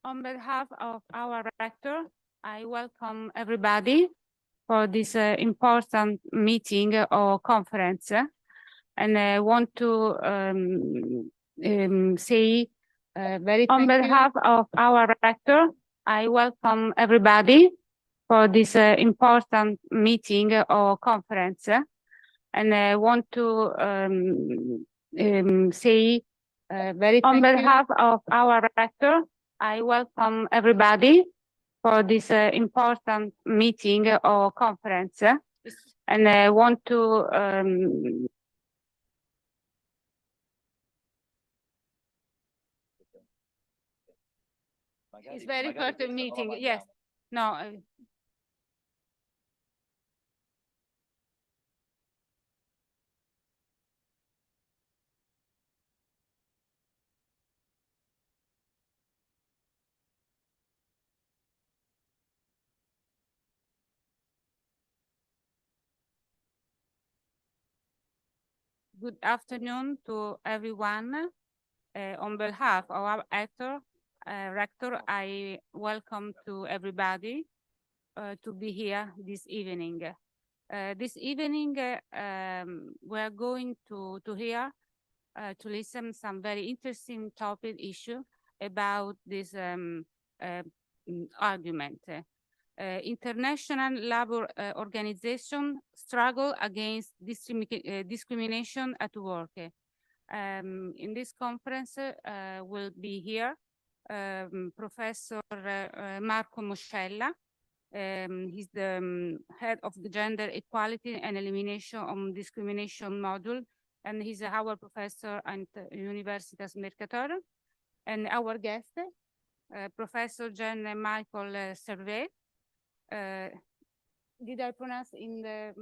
On behalf of our rector, I welcome everybody for this important meeting or conference. And I want to say very on behalf of our rector, I welcome everybody for this important meeting or conference. And I want to say very on behalf of our rector, I welcome everybody for this important meeting or conference. And I want to it's very important meeting, yes. No. Good afternoon to everyone. On behalf of our rector, I welcome to everybody to be here this evening. This evening, we're going to hear, to listen some very interesting topic issue about this argument. International Labour Organization struggle against discrimination at work. In this conference will be here Professor Marco Moscella. He's the head of the Gender Equality and Elimination of Discrimination module, and he's our professor at Universitas Mercator. And our guest, Professor Jean Michael Servet. Did I pronounce in the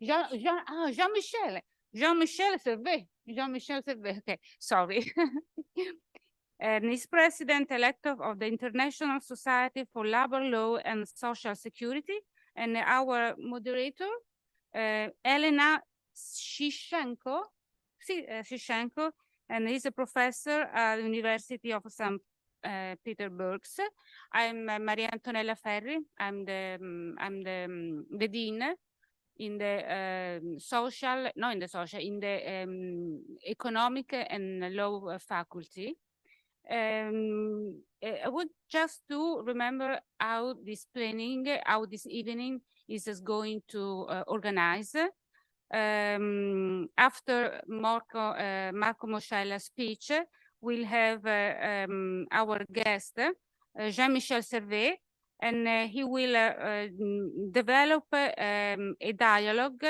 Jean-Michel? Jean-Michel Servet. Jean-Michel Servet. Okay, sorry. And he's president-elect of the International Society for Labor Law and Social Security. And our moderator, Elena Shishchenko, and he's a professor at the University of St. Petersburg. I'm Maria Antonella Ferri. I'm the dean in the economic and law faculty. I would just to remember how this evening is going to organize. After Marco Moscella's speech, we'll have our guest, Jean-Michel Servet, and he will develop a dialogue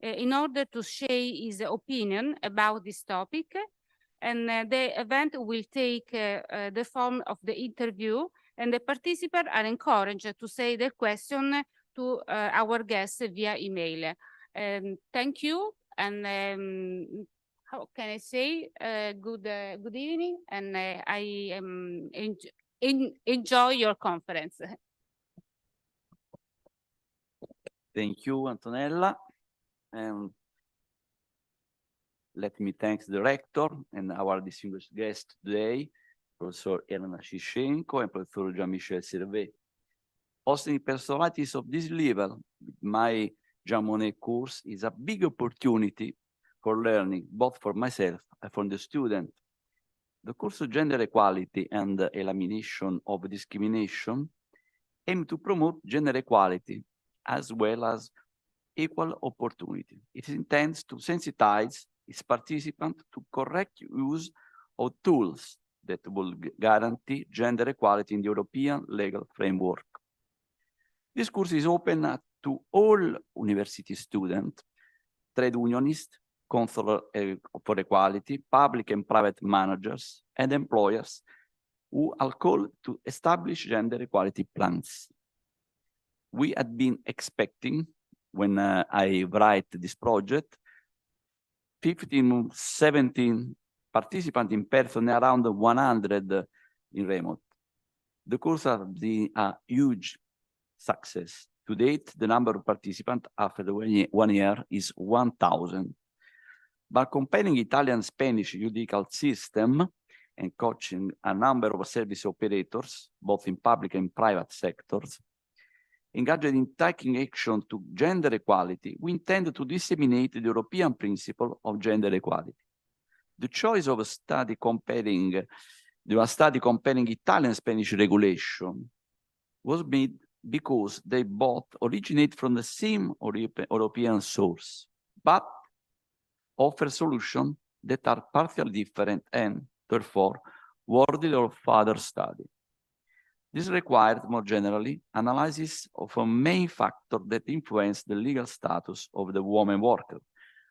in order to share his opinion about this topic. And the event will take the form of the interview, and the participants are encouraged to say their question to our guests via email. Thank you, and how can I say good evening, and I enjoy your conference. Thank you, Antonella. Let me thank the rector and our distinguished guests today, Professor Elena Shishchenko and Professor Jean-Michel Servet. Hosting personalities of this level with my Jean Monnet course is a big opportunity for learning, both for myself and for the student. The course of Gender Equality and Elimination of Discrimination aims to promote gender equality as well as equal opportunity. It intends to sensitize its participants to correct use of tools that will guarantee gender equality in the European legal framework. This course is open to all university students, trade unionists, council for equality, public and private managers, and employers who are called to establish gender equality plans. We had been expecting, when I write this project, 15, 17 participants in person, around 100 in remote. The course has been a huge success. To date, the number of participants after the 1 year is 1,000. By comparing Italian-Spanish judicial system, and coaching a number of service operators, both in public and private sectors, engaged in taking action to gender equality, we intend to disseminate the European principle of gender equality. The choice of a study comparing Italian and Spanish regulation was made because they both originate from the same European source, but offer solutions that are partially different and, therefore, worthy of further study. This required, more generally, analysis of a main factor that influence the legal status of the woman worker,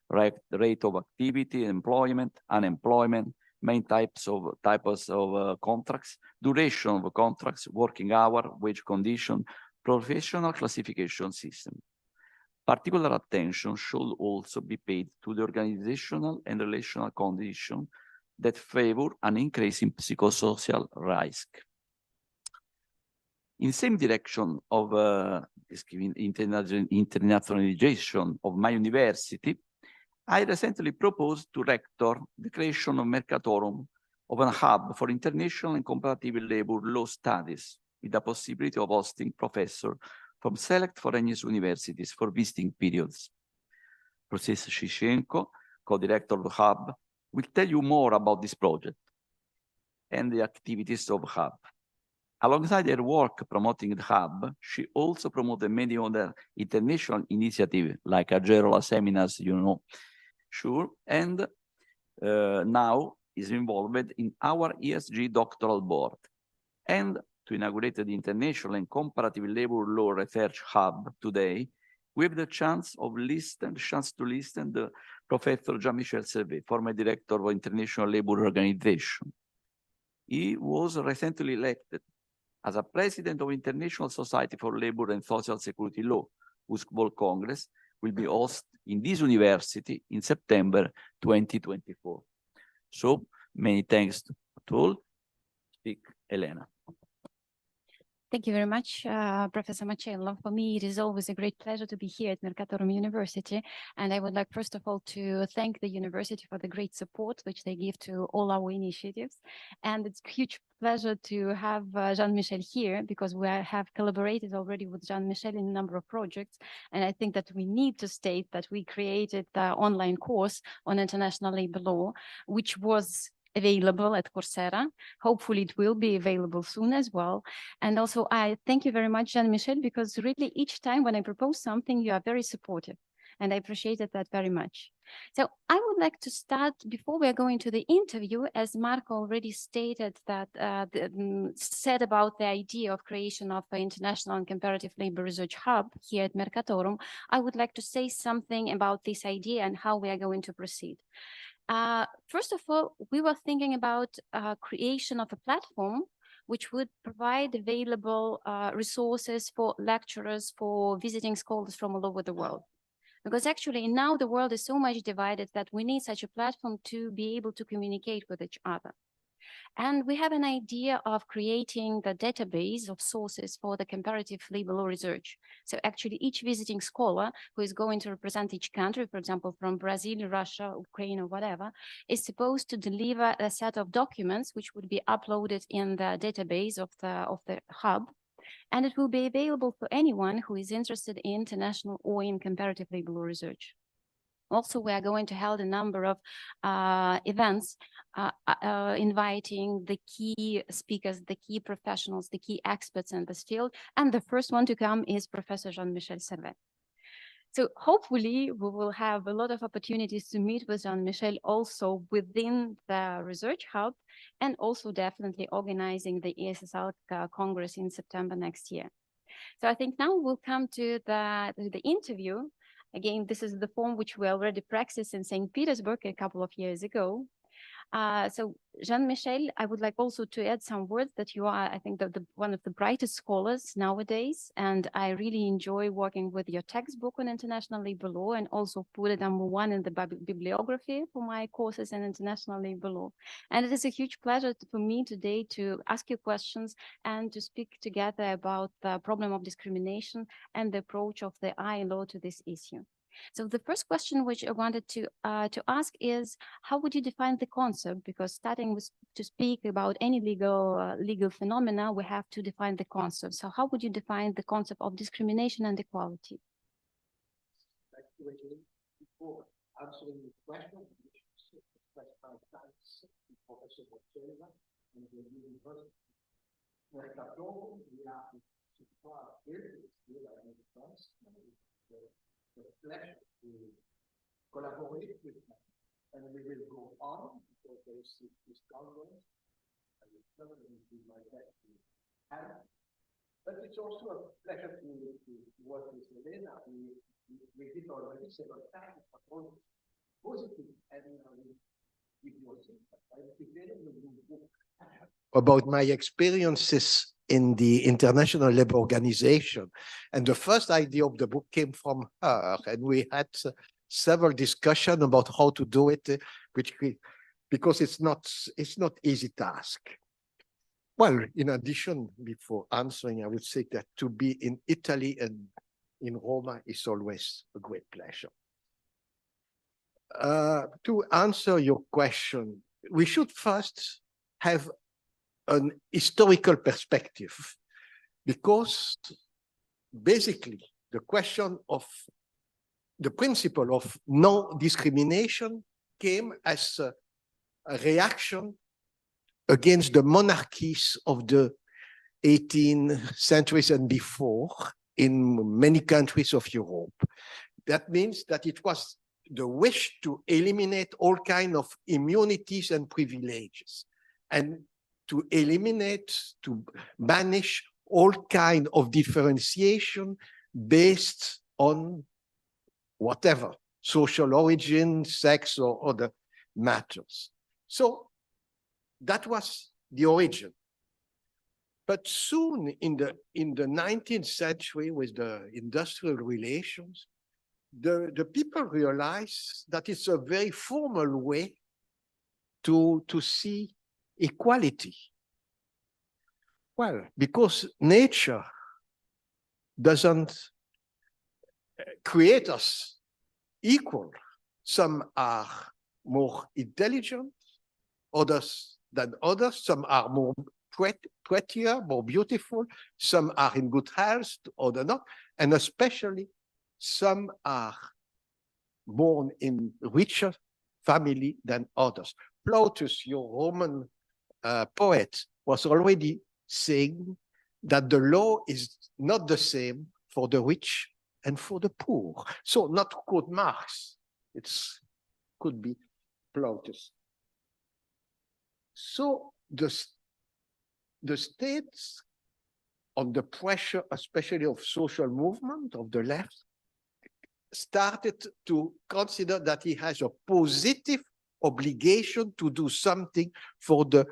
rate of activity, employment, unemployment, main types of contracts, duration of contracts, working hour, wage condition, professional classification system. Particular attention should also be paid to the organizational and relational conditions that favor an increase in psychosocial risk. In the same direction of internationalization of my university, I recently proposed to rector the creation of Mercatorum, of a hub for international and comparative labor law studies, with the possibility of hosting professors from select foreign universities for visiting periods. Professor Shichenko, co-director of the hub, will tell you more about this project and the activities of the hub. Alongside her work promoting the hub, she also promoted many other international initiatives like Agerola seminars, you know, sure, and now is involved in our ESG doctoral board. And to inaugurate the International and Comparative Labor Law Research Hub today, we have the chance to listen the Professor Jean-Michel Servet, former director of International Labor Organization. He was recently elected as a president of International Society for Labor and Social Security Law, whose World Congress will be hosted in this university in September 2024. So many thanks to all. Speak, Elena. Thank you very much, Professor Macello. For me, it is always a great pleasure to be here at Mercatorum University. And I would like, first of all, to thank the university for the great support which they give to all our initiatives. And it's a huge pleasure to have Jean-Michel here, because we have collaborated already with Jean-Michel in a number of projects. And I think that we need to state that we created the online course on international labor law, which was available at Coursera. Hopefully it will be available soon as well. And also I thank you very much, Jean-Michel, because really each time when I propose something, you are very supportive. And I appreciated that very much. So I would like to start, before we are going to the interview, as Marco already stated that said about the idea of creation of an international and comparative labor research hub here at Mercatorum, I would like to say something about this idea and how we are going to proceed. First of all, we were thinking about creation of a platform which would provide available resources for lecturers, for visiting scholars from all over the world. Because actually now the world is so much divided that we need such a platform to be able to communicate with each other. And we have an idea of creating the database of sources for the comparative labor law research. So actually each visiting scholar who is going to represent each country, for example, from Brazil, Russia, Ukraine, or whatever, is supposed to deliver a set of documents which would be uploaded in the database of the hub. And it will be available for anyone who is interested in international or in comparative labor law research. Also, we are going to hold a number of events inviting the key speakers, the key professionals, the key experts in this field. And the first one to come is Professor Jean-Michel Servet. So hopefully we will have a lot of opportunities to meet with Jean-Michel also within the Research Hub, and also definitely organizing the ESSL Congress in September next year. So I think now we'll come to the interview. Again, this is the form which we already practiced in St. Petersburg a couple of years ago. So Jean-Michel, I would like also to add some words that you are, I think, one of the brightest scholars nowadays. And I really enjoy working with your textbook on international labor law, and also put it number one in the bibliography for my courses in international labor law. And it is a huge pleasure for me today to ask you questions and to speak together about the problem of discrimination and the approach of the ILO to this issue. So the first question which I wanted to ask is, how would you define the concept? Because starting with to speak about any legal phenomena, we have to define the concept. So how would you define the concept of discrimination and equality? Before answering the question, which was specified times Professor Boccella and the university. Nel capitolo abbiamo situato the pleasure to collaborate with them. And we will go on because there is this conference. I will certainly do my best to help. But it's also a pleasure to work with Elena. We did already several times, but all positive and about my experiences in the International Labour Organization. And the first idea of the book came from her, and we had several discussions about how to do it, because it's not easy task. Well, in addition, before answering, I would say that to be in Italy and in Roma is always a great pleasure. To answer your question, we should first have an historical perspective, because basically the question of the principle of non-discrimination came as a reaction against the monarchies of the 18th centuries and before in many countries of Europe. That means that it was the wish to eliminate all kinds of immunities and privileges, and to eliminate, to banish all kinds of differentiation based on whatever, social origin, sex, or other matters. So that was the origin. But soon in the 19th century, with the industrial relations, the people realize that it's a very formal way to see equality. Well, because nature doesn't create us equal. Some are more intelligent than others. Some are more prettier, more beautiful. Some are in good health, others not. And especially some are born in richer family than others. Plautus, your Roman poet, was already saying that the law is not the same for the rich and for the poor. So not to quote Marx, it could be Plautus. So the states, on the pressure, especially of social movement of the left, started to consider that he has a positive obligation to do something for the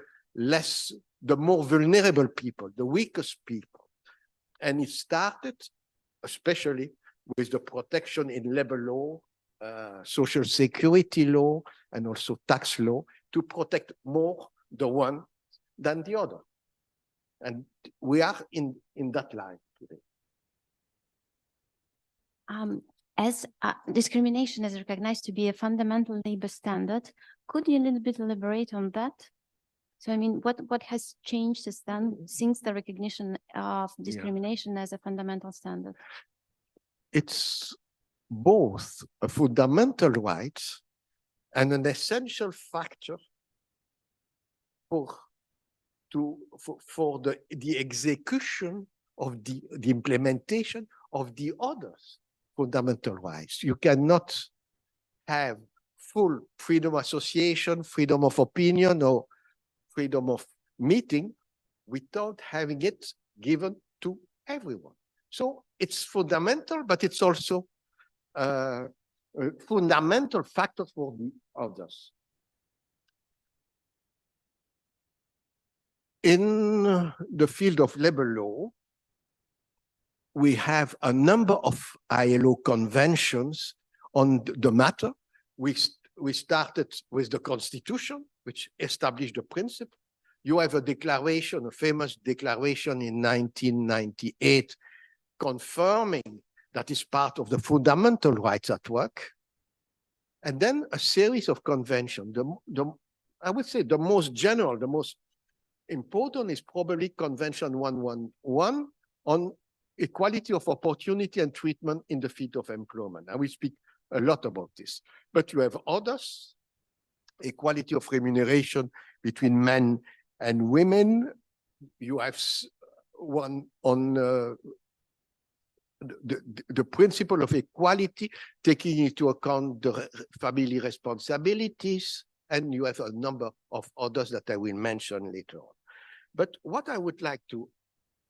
more vulnerable people, the weakest people. And it started, especially with the protection in labor law, social security law, and also tax law, to protect more the one than the other. And we are in that line today. As discrimination is recognized to be a fundamental labor standard, could you a little bit elaborate on that? So, I mean, what has changed since the recognition of discrimination as a fundamental standard? It's both a fundamental right and an essential factor for the execution of the implementation of the others. Fundamental rights. You cannot have full freedom of association, freedom of opinion, or freedom of meeting without having it given to everyone. So it's fundamental, but it's also a fundamental factor for the others. In the field of labor law, we have a number of ILO conventions on the matter. We started with the Constitution, which established the principle. You have a declaration, a famous declaration in 1998, confirming that is part of the fundamental rights at work. And then a series of conventions. I would say the most general, the most important is probably Convention 111 on equality of opportunity and treatment in the field of employment. I will speak a lot about this, but you have others, equality of remuneration between men and women. You have one on the principle of equality, taking into account the family responsibilities, and you have a number of others that I will mention later on. But what I would like to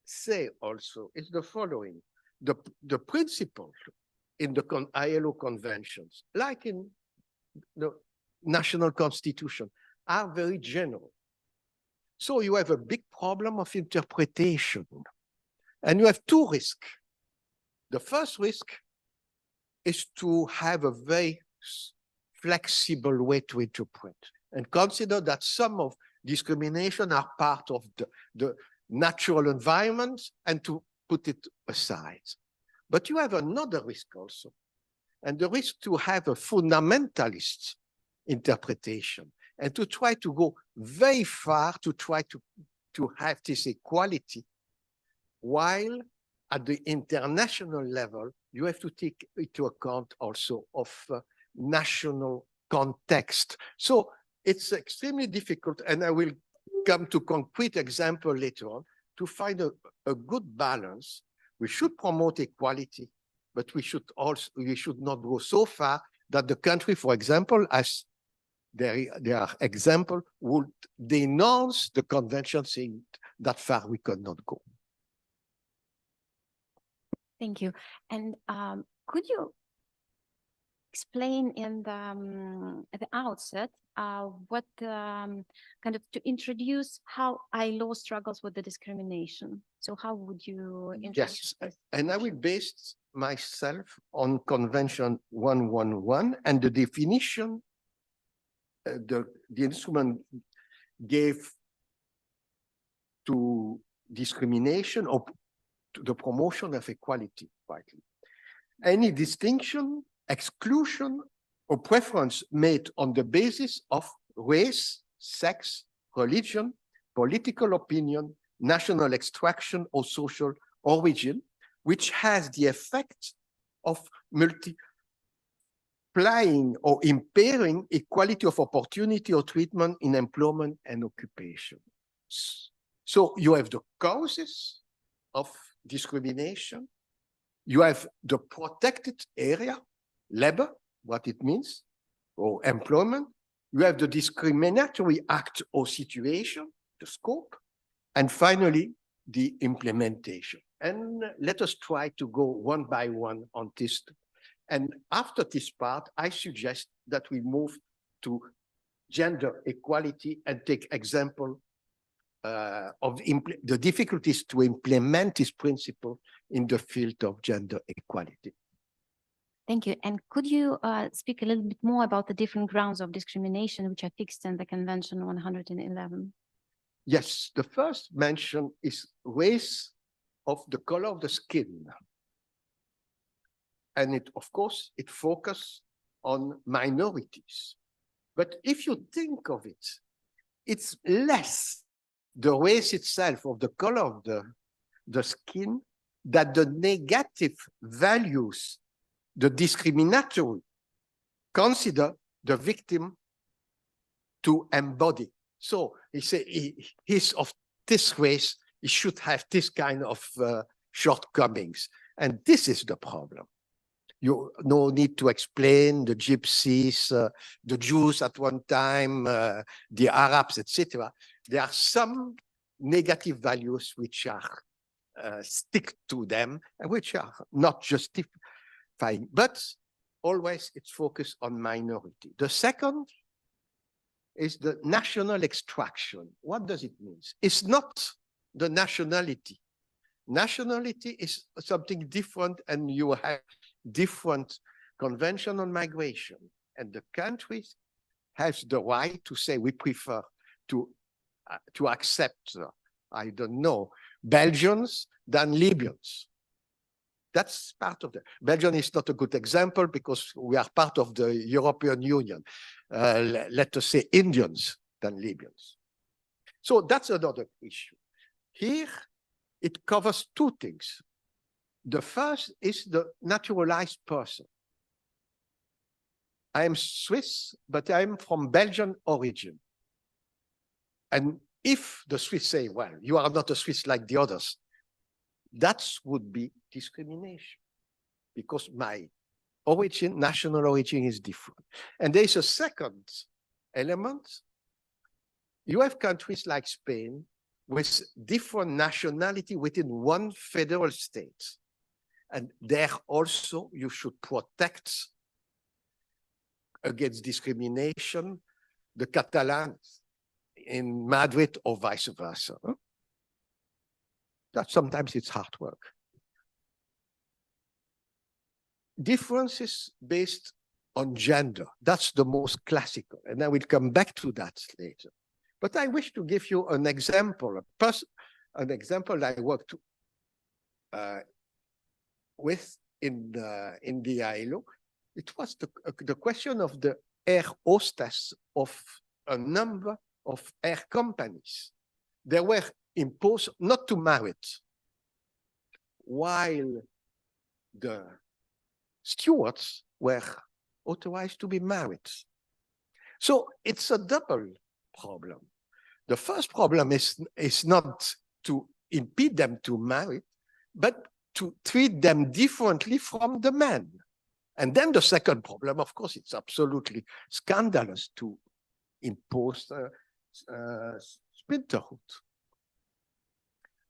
say also is the following. The principle in the ILO conventions, like in the national constitution, are very general. So you have a big problem of interpretation. And you have two risks. The first risk is to have a very flexible way to interpret and consider that some of discrimination are part of the natural environment and to put it aside. But you have another risk also, and the risk to have a fundamentalist interpretation and to try to go very far to try to have this equality, while at the international level, you have to take into account also of national context. So it's extremely difficult, and I will come to concrete example later on, to find a good balance. We should promote equality, but we should not go so far that the country, for example, as there are examples, would denounce the convention, saying that far we could not go. Thank you. And could you explain in the at the outset what kind of to introduce how ILO struggles with the discrimination? So how would you introduce Yes, this? and I will base myself on Convention 111 and the definition the instrument gave to discrimination or to the promotion of equality, rightly. Any distinction, exclusion, or preference made on the basis of race, sex, religion, political opinion, national extraction, or social origin, which has the effect of multiplying or impairing equality of opportunity or treatment in employment and occupation. So you have the causes of discrimination, you have the protected area, labor, what it means, or employment, you have the discriminatory act or situation, the scope, and finally, the implementation. And let us try to go one by one on this. And after this part, I suggest that we move to gender equality and take example of the difficulties to implement this principle in the field of gender equality. Thank you. And could you speak a little bit more about the different grounds of discrimination which are fixed in the Convention 111? Yes, the first mention is race of the color of the skin. And it, of course, it focuses on minorities. But if you think of it, it's less the race itself of the color of the skin that the negative values, the discriminatory, consider the victim to embody. So he said he's of this race, he should have this kind of shortcomings. And this is the problem. You no need to explain the gypsies, the Jews at one time, the Arabs, etc. There are some negative values which are stick to them and which are not justifying, but always it's focused on minority. The second is the national extraction. What does it mean? It's not the nationality. Nationality is something different, and you have different convention on migration. And the countries has the right to say we prefer to accept, I don't know, Belgians than Libyans. That's part of the, Belgium is not a good example because we are part of the European Union. Let us say Indians than Libyans. So that's another issue. Here, it covers two things. The first is the naturalized person. I am Swiss, but I'm from Belgian origin. And if the Swiss say, well, you are not a Swiss like the others, that would be discrimination because my origin, national origin is different. And there's a second element. You have countries like Spain with different nationality within one federal state. And there also you should protect against discrimination the Catalans in Madrid or vice versa. That sometimes it's hard work. Differences based on gender, that's the most classical, and I will come back to that later. But I wish to give you an example, an example I worked with in the ILO. It was the question of the air hostess of a number of air companies. They were imposed not to marry, while the stewards were authorized to be married. So it's a double problem. The first problem is not to impede them to marry, but to treat them differently from the men. And then the second problem, of course, it's absolutely scandalous to impose splinterhood.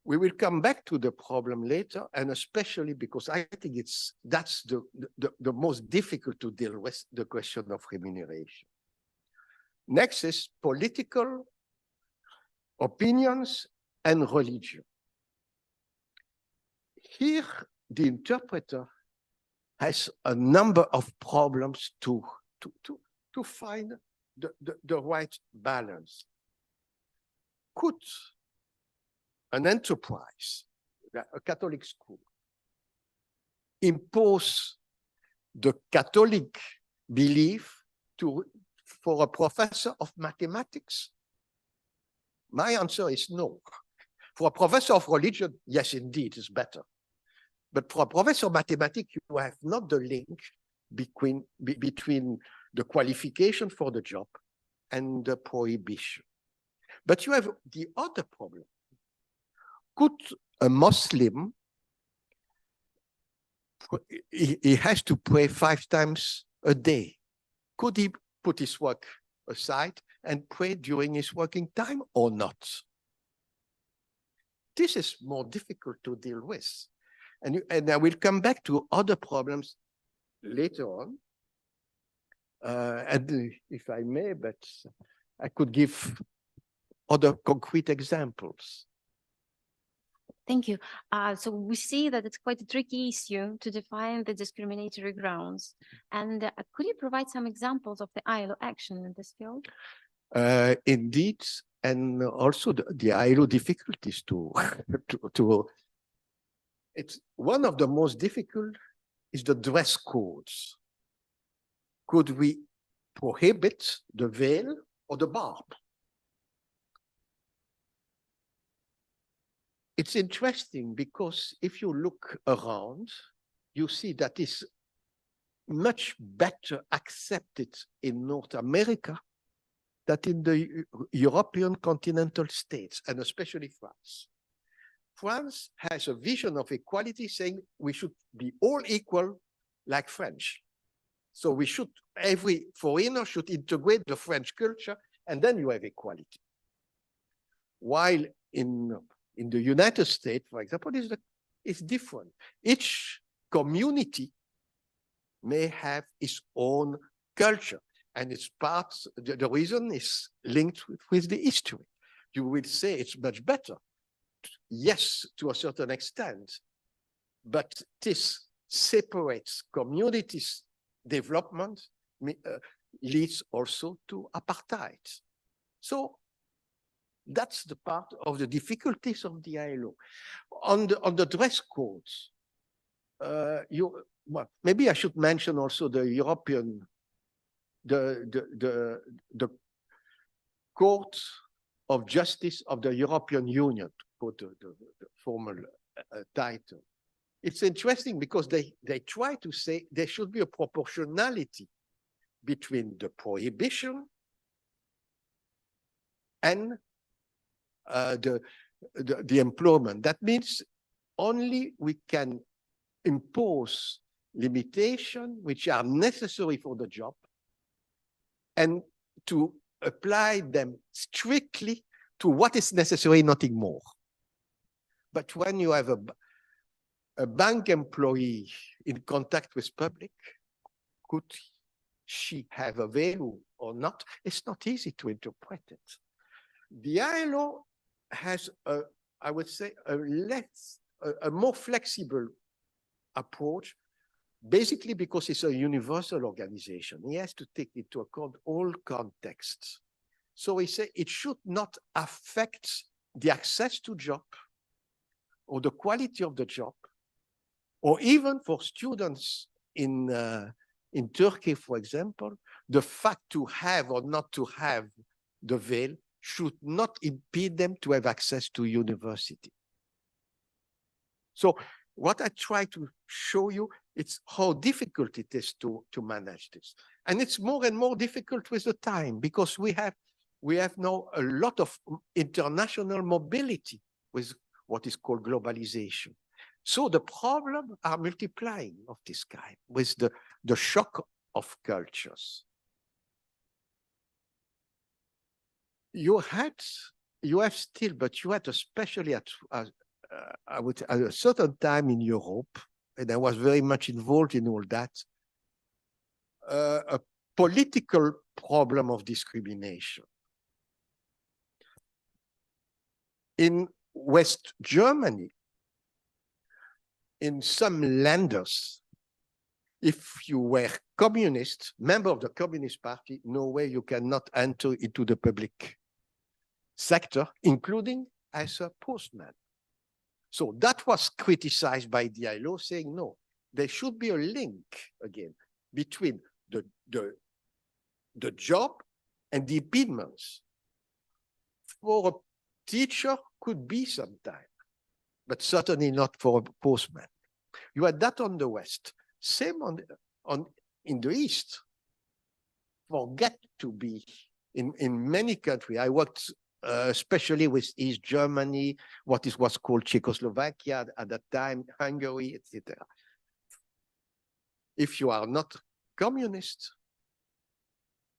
We will come back to the problem later, and especially because I think that's the most difficult to deal with, the question of remuneration. Next is political opinions and religion. Here, the interpreter has a number of problems to find the right balance. Could an enterprise, a Catholic school, impose the Catholic belief for a professor of mathematics? My answer is no. For a professor of religion, yes, indeed, it's better. But for a professor of mathematics, you have not the link between the qualification for the job and the prohibition. But you have the other problem. Could a Muslim, he has to pray 5 times a day. Could he put his work aside and pray during his working time or not? This is more difficult to deal with. And I will come back to other problems later on. And if I may, but I could give other concrete examples. Thank you. So we see that it's quite a tricky issue to define the discriminatory grounds. And could you provide some examples of the ILO action in this field? Indeed, and also the ILO difficulties to it's one of the most difficult is the dress codes. Could we prohibit the veil or the barb? It's interesting because if you look around, you see that it's much better accepted in North America than in the European continental states, and especially France. France has a vision of equality saying we should be all equal like French. So we should, every foreigner should integrate the French culture, and then you have equality. While in the United States, for example, it's different. Each community may have its own culture, and it's part, the reason is linked with the history. You will say it's much better. Yes, to a certain extent, but this separates communities' development, leads also to apartheid. So that's the part of the difficulties of the ILO. On the dress codes, well, maybe I should mention also the European, the Court of Justice of the European Union, to quote the formal title. It's interesting because they try to say there should be a proportionality between the prohibition and the employment. That means only we can impose limitations which are necessary for the job and to apply them strictly to what is necessary, nothing more. But when you have a bank employee in contact with public, could she have a veil or not? It's not easy to interpret it. The ILO has I would say, a more flexible approach, basically because it's a universal organization. He has to take into account all contexts. So he said it should not affect the access to job or the quality of the job, or even for students in Turkey, for example, the fact to have or not to have the veil should not impede them to have access to university. So what I try to show you, it's how difficult it is to manage this. And it's more and more difficult with the time, because we have now a lot of international mobility with what is called globalization. So the problems are multiplying of this kind with the shock of cultures. You have still, but you had especially at a certain time in Europe, and I was very much involved in all that, a political problem of discrimination. In West Germany, in some landers, if you were communist, member of the Communist Party, no way you cannot enter into the public sector, including as a postman. So that was criticized by the ILO, saying, no, there should be a link, again, between the job and the impediments. For a teacher, could be sometime, but certainly not for a postman. You had that on the West. Same in the East. Forget to be in many countries. I worked especially with East Germany, what was called Czechoslovakia at that time, Hungary, etc. If you are not communist,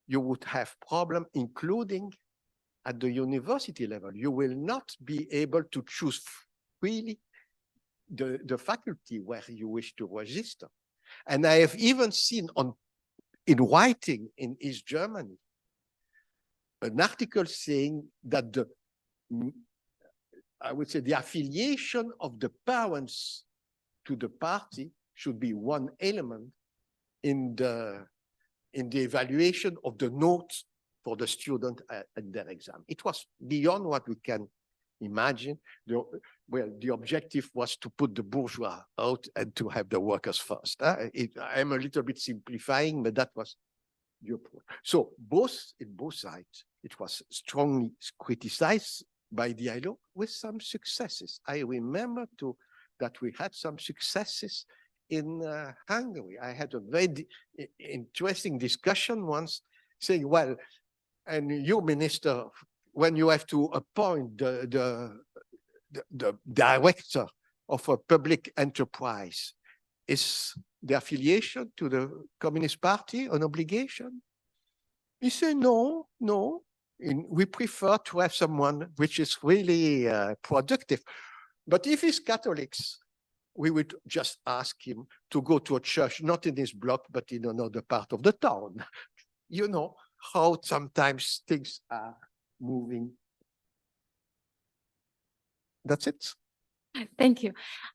you would have problem, including at the university level. You will not be able to choose freely the faculty where you wish to register. And I have even seen in writing in East Germany an article saying that I would say the affiliation of the parents to the party should be one element in the evaluation of the notes for the student at their exam. It was beyond what we can imagine. The objective was to put the bourgeois out and to have the workers first. I'm a little bit simplifying, but that was the approach. So in both sides, it was strongly criticized by the ILO with some successes. I remember that we had some successes in Hungary. I had a very interesting discussion once saying, well, and you, minister, when you have to appoint the director of a public enterprise, is the affiliation to the Communist Party an obligation? He said, no. We prefer to have someone which is really productive. But if he's Catholics, we would just ask him to go to a church, not in his block, but in another part of the town. You know how sometimes things are moving. That's it. Thank you.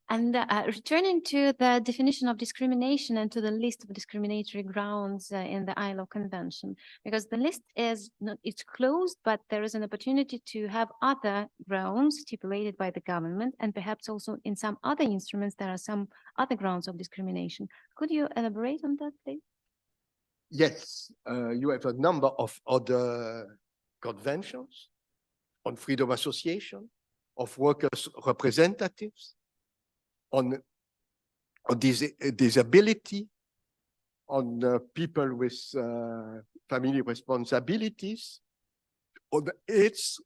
And returning to the definition of discrimination and to the list of discriminatory grounds in the ILO Convention, because the list is not, it's closed, but there is an opportunity to have other grounds stipulated by the government, and perhaps also in some other instruments there are some other grounds of discrimination. Could you elaborate on that, please? Yes, you have a number of other conventions on freedom of association, of workers' representatives, on disability, on people with family responsibilities, on AIDS,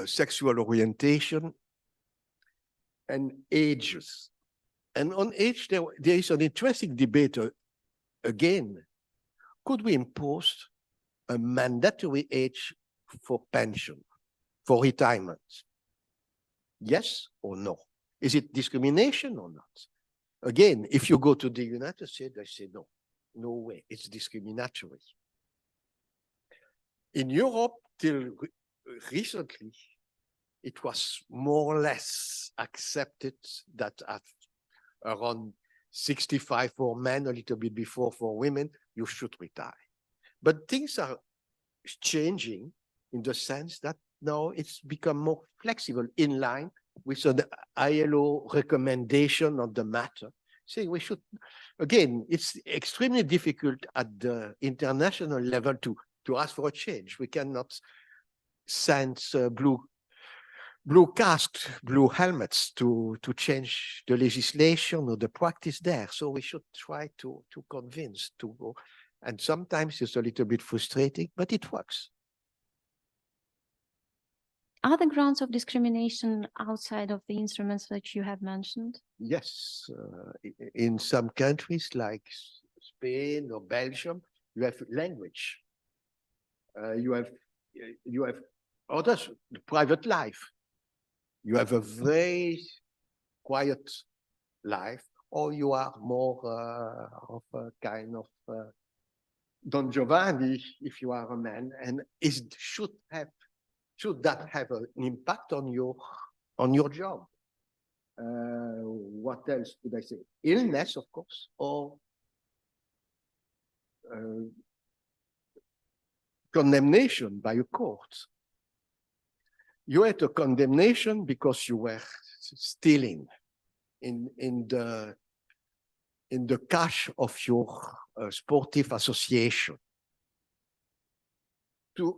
sexual orientation, and ages. And on age, there is an interesting debate again. Could we impose a mandatory age for pension, for retirement? Yes or no? Is it discrimination or not? Again, if you go to the United States, they say no, no way, it's discriminatory. In Europe, till recently, it was more or less accepted that at around 65 for men, a little bit before for women, you should retire. But things are changing in the sense that now it's become more flexible, in line with an ILO recommendation on the matter. Saying we should, again, it's extremely difficult at the international level to ask for a change. We cannot send blue casks, blue helmets to change the legislation or the practice there. So we should try to convince to go. And sometimes it's a little bit frustrating, but it works. Are there grounds of discrimination outside of the instruments that you have mentioned? Yes, in some countries like Spain or Belgium, you have language. You have others, private life. You have a very quiet life, or you are more of a kind of Don Giovanni if you are a man, and should that have an impact on your job? What else could I say? Illness, of course, or condemnation by a court. You had a condemnation because you were stealing in the cash of your sportive association.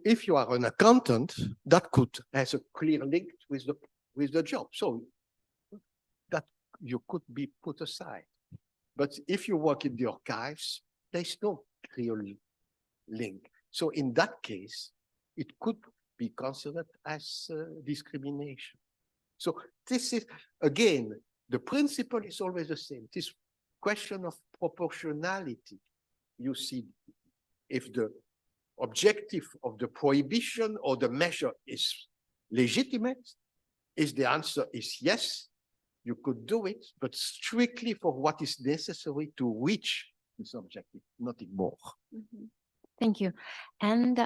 If you are an accountant, that could has a clear link with the job, so that you could be put aside. But if you work in the archives, there's no clear link. So in that case, it could be considered as discrimination. So this is, again, the principle is always the same. This question of proportionality. You see, if the objective of the prohibition or the measure is legitimate, is the answer is yes, you could do it, but strictly for what is necessary to reach this objective, nothing more. Mm-hmm. Thank you. And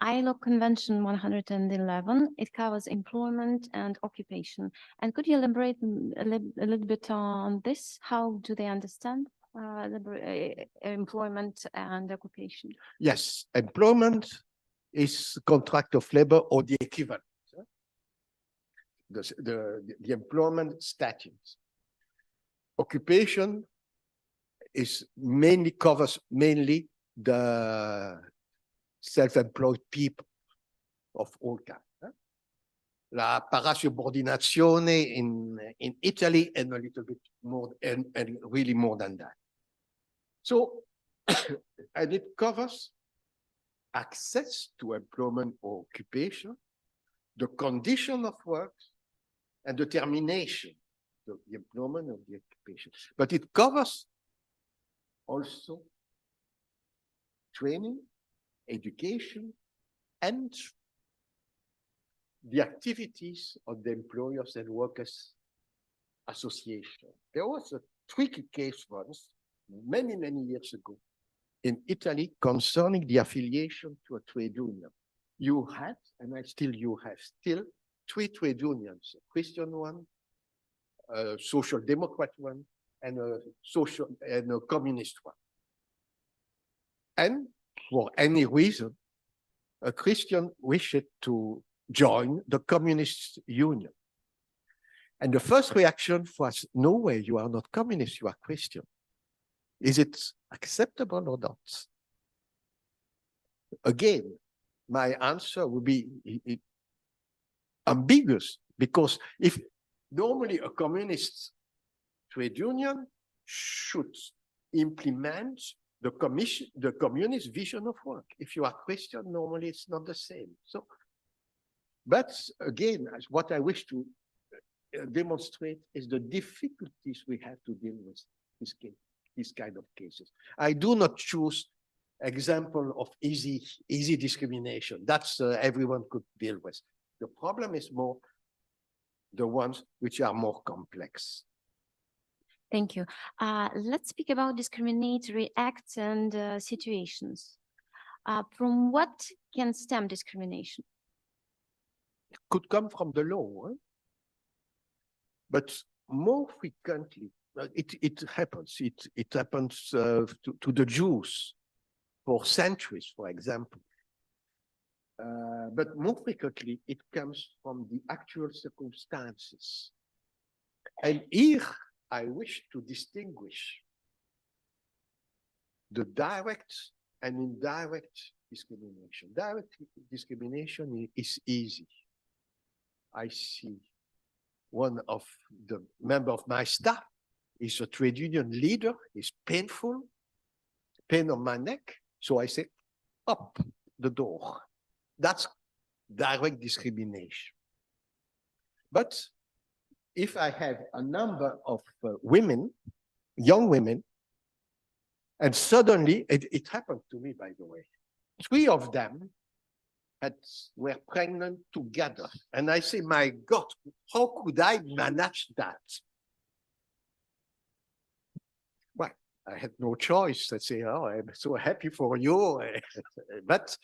ILO Convention 111, it covers employment and occupation. And could you elaborate a little bit on this? How do they understand employment and occupation? Yes, employment is contract of labor or the equivalent. The employment statutes. Occupation is covers mainly the self-employed people of all kinds. La parasubordinazione in Italy and a little bit more, and really more than that. So, and it covers access to employment or occupation, the condition of work, and the termination of the employment of the occupation. But it covers also training, education, and the activities of the employers and workers association. There was a tricky case once, many years ago, in Italy concerning the affiliation to a trade union. You had, and you have still three trade unions, a Christian one, a social democrat one, and a communist one. And for any reason, a Christian wished to join the communist union. And the first reaction was, no way, you are not communist, you are Christian. Is it acceptable or not? Again, my answer would be ambiguous, because if normally a communist trade union should implement the communist vision of work. If you are Christian, normally it's not the same. So, but again, what I wish to demonstrate is the difficulties we have to deal with this kind of cases. I do not choose example of easy discrimination. That's everyone could deal with. The problem is more the ones which are more complex. Thank you. Let's speak about discriminatory acts and situations. From what can stem discrimination? It could come from the law, but more frequently, it happens. It happens to the Jews for centuries, for example. But more frequently, it comes from the actual circumstances. And here, I wish to distinguish the direct and indirect discrimination. Direct discrimination is easy. I see one of the member of my staff is a trade union leader, is painful, pain on my neck. So I say, up the door. That's direct discrimination. But if I have a number of women, young women, and suddenly, it happened to me, by the way, 3 of them were pregnant together. And I say, my God, how could I manage that? Well, I had no choice. I say, oh, I'm so happy for you. But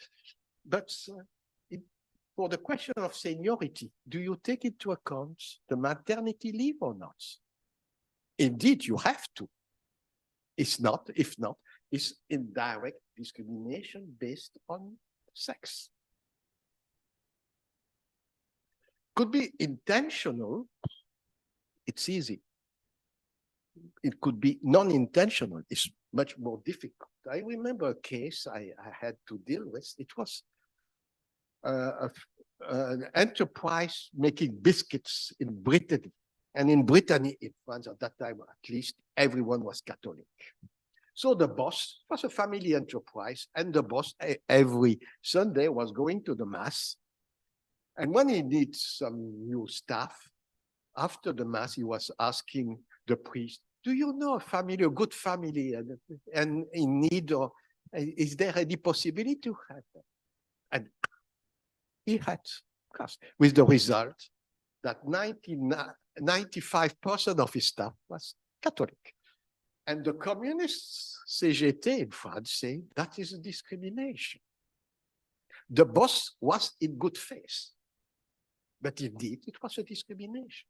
for the question of seniority, do you take into account the maternity leave or not? Indeed, you have to. If not, it's indirect discrimination based on sex. Could be intentional. It's easy. It could be non-intentional. It's much more difficult. I remember a case I had to deal with. It was an enterprise making biscuits in Brittany. And in Brittany, in France at that time, at least, everyone was Catholic. So the boss was a family enterprise, and the boss every Sunday was going to the mass. And when he needs some new staff, after the mass, he was asking the priest, do you know a family, a good family, and in need, or is there any possibility to have that? And he had, with the result that 95% of his staff was Catholic. And the communists, CGT in France, say that is a discrimination. The boss was in good faith, but indeed it was a discrimination.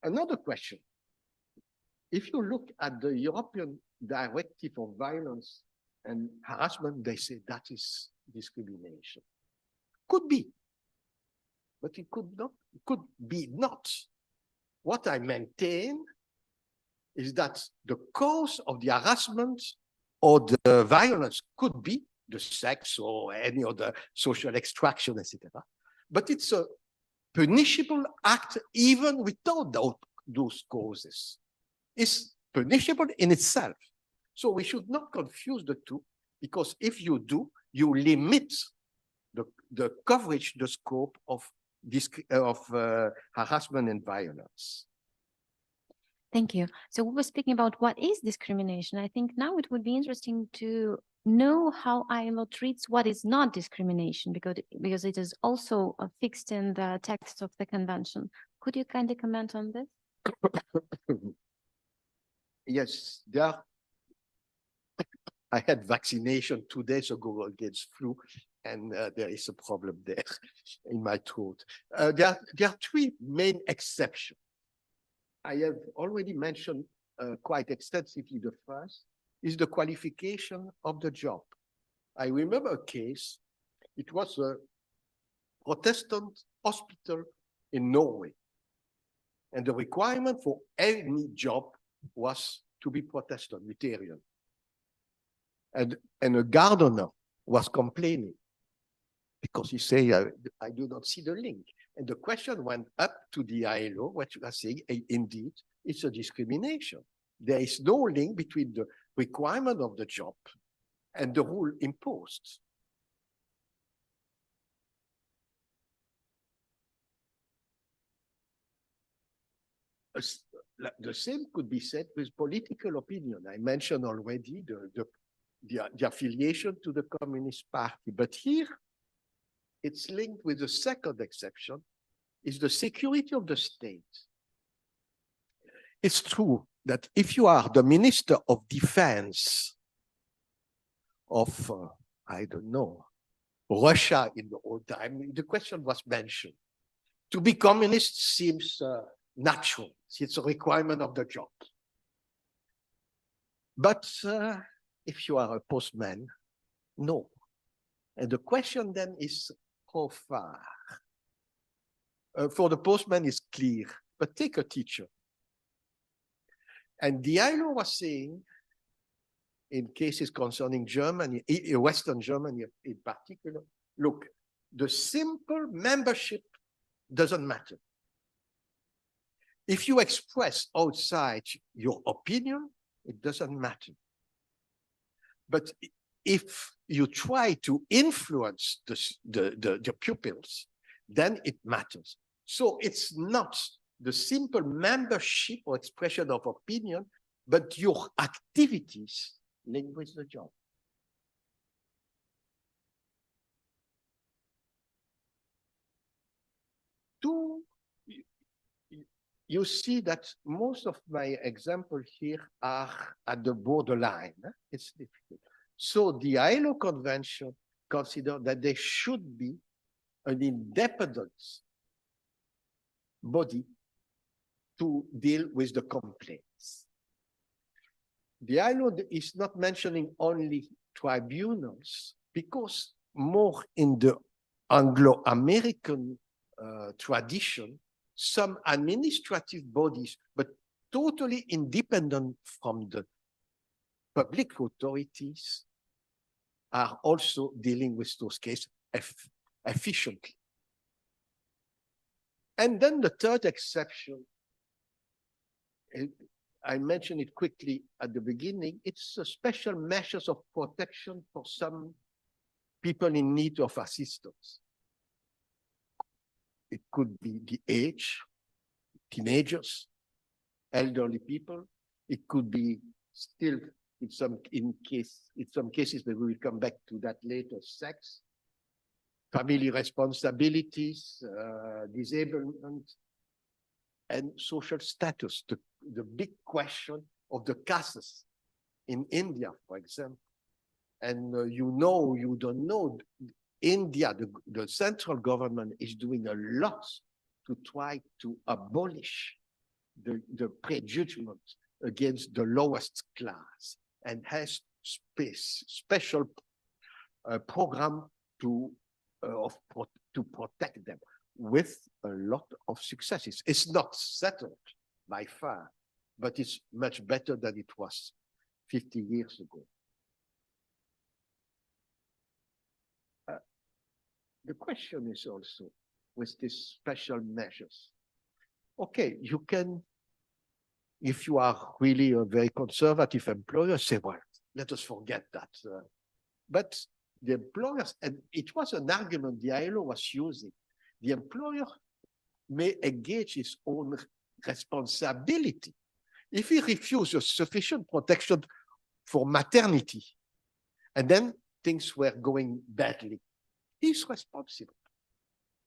Another question. If you look at the European Directive of Violence and Harassment, they say that is discrimination. Could be, but it could not. It could be not. What I maintain is that the cause of the harassment or the violence could be the sex or any other social extraction, etc. But it's a punishable act even without those causes. It's punishable in itself. So we should not confuse the two, because if you do, you limit the coverage, the scope of harassment and violence. Thank you. So we were speaking about what is discrimination. I think now it would be interesting to know how ILO treats what is not discrimination, because it is also fixed in the text of the convention. Could you kindly comment on this? Yes, there I had vaccination 2 days ago against flu, and there is a problem there in my throat. There are three main exceptions. I have already mentioned quite extensively. The first is the qualification of the job. I remember a case. It was a Protestant hospital in Norway. And the requirement for any job was to be Protestant, Lutheran. And a gardener was complaining because he said, I do not see the link. And the question went up to the ILO, which was saying, indeed, it's a discrimination. There is no link between the requirement of the job and the rule imposed. The same could be said with political opinion. I mentioned already the affiliation to the Communist Party, but here it's linked with the second exception, is the security of the state. It's true that if you are the Minister of Defense of, I don't know, Russia in the old time, the question was mentioned. To be communist seems natural. It's a requirement of the job. But if you are a postman, no. And the question then is how far? For the postman is clear, but take a teacher. And the ILO was saying, in cases concerning Germany, Western Germany in particular, look, the simple membership doesn't matter. If you express outside your opinion, it doesn't matter. But if you try to influence the pupils, then it matters. So it's not the simple membership or expression of opinion, but your activities linked with the job. You see that most of my examples here are at the borderline. It's difficult. So the ILO Convention considers that there should be an independent body to deal with the complaints. The ILO is not mentioning only tribunals, because more in the Anglo-American tradition, some administrative bodies, but totally independent from the public authorities, are also dealing with those cases efficiently. And then the third exception, I mentioned it quickly at the beginning, it's a special measures of protection for some people in need of assistance. It could be the age, teenagers, elderly people. It could be still in some cases, but we will come back to that later, sex, family responsibilities, disablement, and social status. The big question of the castes in India, for example. And you don't know, India, the central government is doing a lot to try to abolish the prejudgment against the lowest class, and has special program to protect them with a lot of successes. It's not settled by far, but it's much better than it was 50 years ago. The question is also, with these special measures, okay, you can, if you are really a very conservative employer, say, well, let us forget that. But the employers, and it was an argument the ILO was using, the employer may engage his own responsibility. If he refuses sufficient protection for maternity, and then things were going badly, he's responsible.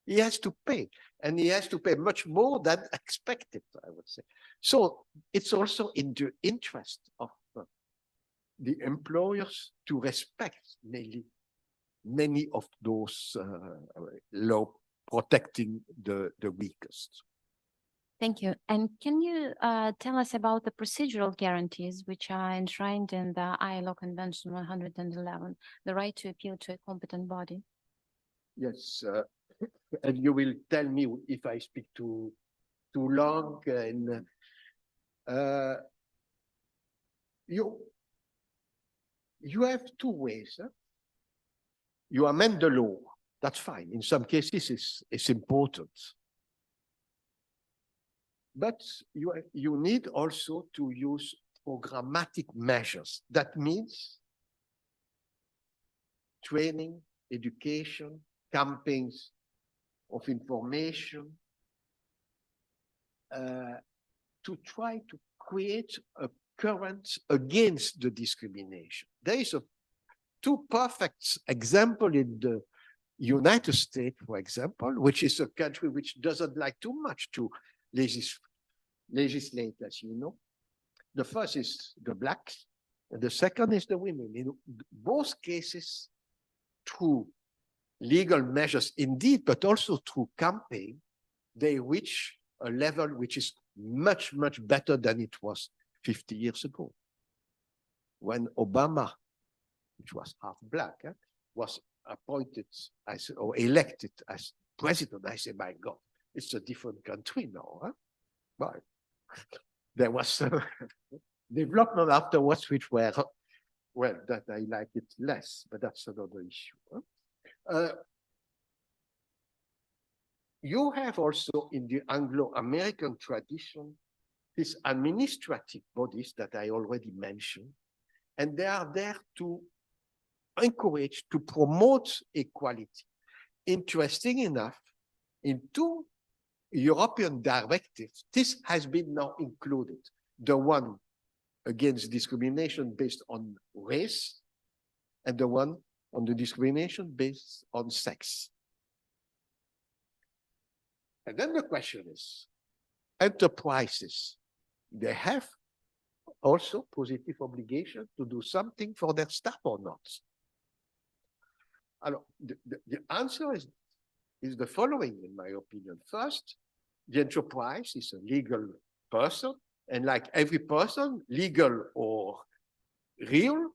He has to pay, and he has to pay much more than expected, I would say. So it's also in the interest of the employers to respect many of those laws protecting the weakest. Thank you. And can you tell us about the procedural guarantees which are enshrined in the ILO Convention 111, the right to appeal to a competent body? Yes, and you will tell me if I speak too long. And you have two ways. Huh? You amend the law. That's fine. In some cases, it's important. But you need also to use programmatic measures. That means training, education, campaigns of information to try to create a current against the discrimination. There is two perfect examples in the United States, for example, which is a country which doesn't like too much to legislate, as you know. The first is the blacks, and the second is the women. In both cases, through legal measures indeed, but also through campaign, they reach a level which is much, much better than it was 50 years ago. When Obama, which was half black, was appointed as or elected as president, I say, my God, it's a different country now. Huh? But there was some development afterwards which were, well, that I like it less, but that's another issue. Huh? You have also in the Anglo-American tradition these administrative bodies that I already mentioned, and they are there to encourage, to promote equality. Interesting enough, in two European directives, this has been now included. The one against discrimination based on race, and the one on the discrimination based on sex. And then the question is, enterprises, they have also positive obligation to do something for their staff or not? Alors, the answer is the following, in my opinion. First, the enterprise is a legal person, and like every person, legal or real,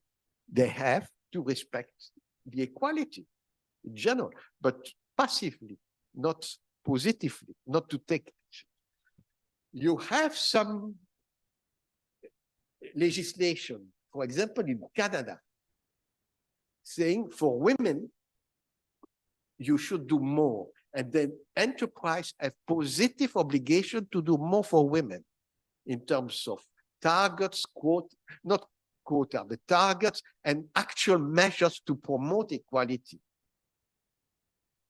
they have to respect the equality in general, but passively, not positively, not to take action. You have some legislation, for example, in Canada, saying for women, you should do more. And then enterprise have positive obligation to do more for women in terms of targets, not quota, the targets and actual measures to promote equality.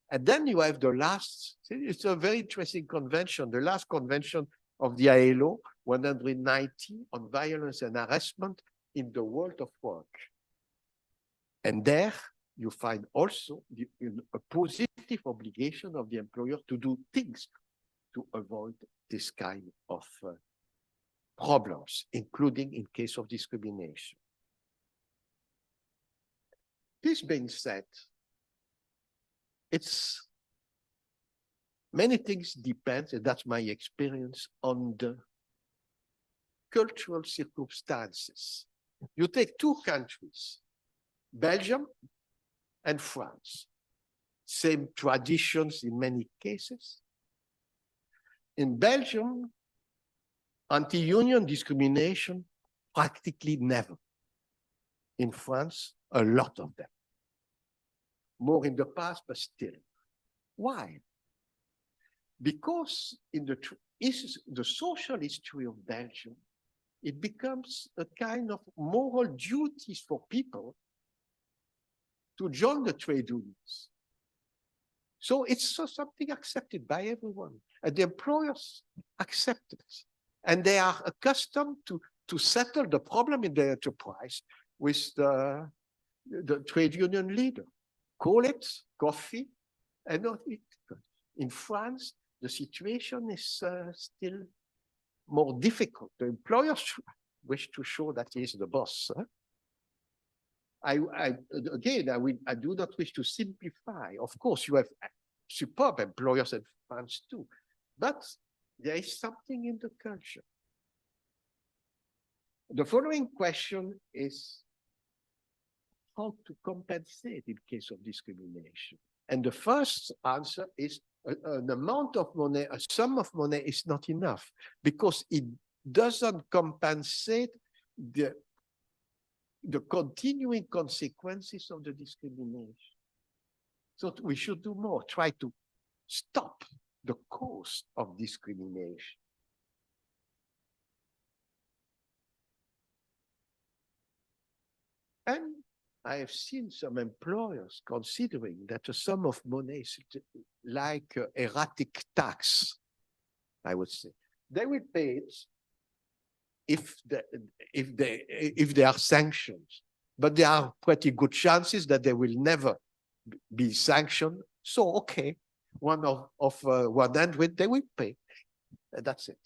And then you have the last, it's a very interesting convention, the last convention of the ILO 190 on violence and harassment in the world of work. And there you find also a positive obligation of the employer to do things to avoid this kind of problems, including in case of discrimination. This being said, it's many things depend, and that's my experience, on the cultural circumstances. You take two countries, Belgium and France, same traditions in many cases. In Belgium, anti-union discrimination, practically never. In France, a lot of them. More in the past, but still. Why? Because in the social history of Belgium, it becomes a kind of moral duties for people to join the trade unions. So it's something accepted by everyone. And the employers accept it. And they are accustomed to settle the problem in the enterprise with the trade union leader. Call it coffee and not eat. In France, the situation is still more difficult. The employers wish to show that he is the boss. Huh? Again, I do not wish to simplify. Of course, you have superb employers and funds too, but there is something in the culture. The following question is how to compensate in case of discrimination. And the first answer is an amount of money, a sum of money is not enough because it doesn't compensate the continuing consequences of the discrimination. So we should do more, try to stop the cause of discrimination. And I have seen some employers considering that a sum of money is like erratic tax, I would say. They will pay it if there are sanctions, but there are pretty good chances that they will never be sanctioned. So, okay, 100, they will pay. That's it.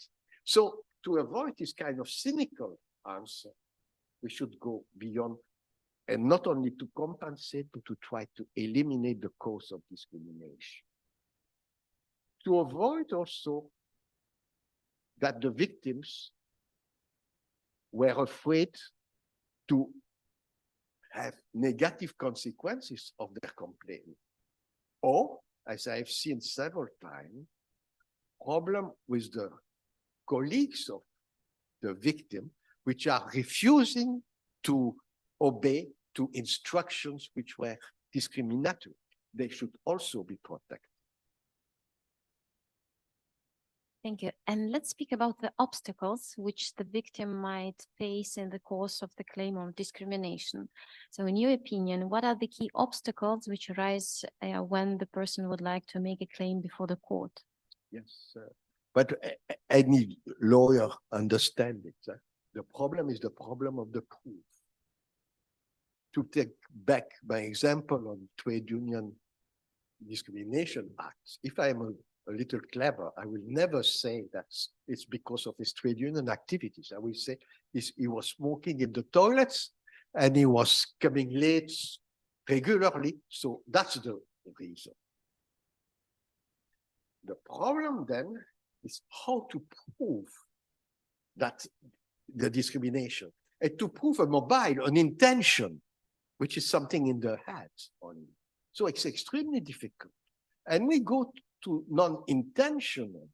So to avoid this kind of cynical answer, we should go beyond and not only to compensate, but to try to eliminate the cause of discrimination. To avoid also that the victims were afraid to have negative consequences of their complaint. Or, as I have seen several times, problem with the colleagues of the victim, which are refusing to obey to instructions which were discriminatory. They should also be protected. Thank you. And let's speak about the obstacles which the victim might face in the course of the claim of discrimination. So in your opinion, what are the key obstacles which arise when the person would like to make a claim before the court? Yes, but any lawyer understands it. The problem is the problem of the proof. To take back my example on Trade Union Discrimination Act, if I am a little clever, I will never say that it's because of his trade union activities. I will say he was smoking in the toilets and he was coming late regularly. So that's the reason. The problem then is how to prove that the discrimination and to prove an intention, which is something in the head only. So it's extremely difficult. And we go to non-intentional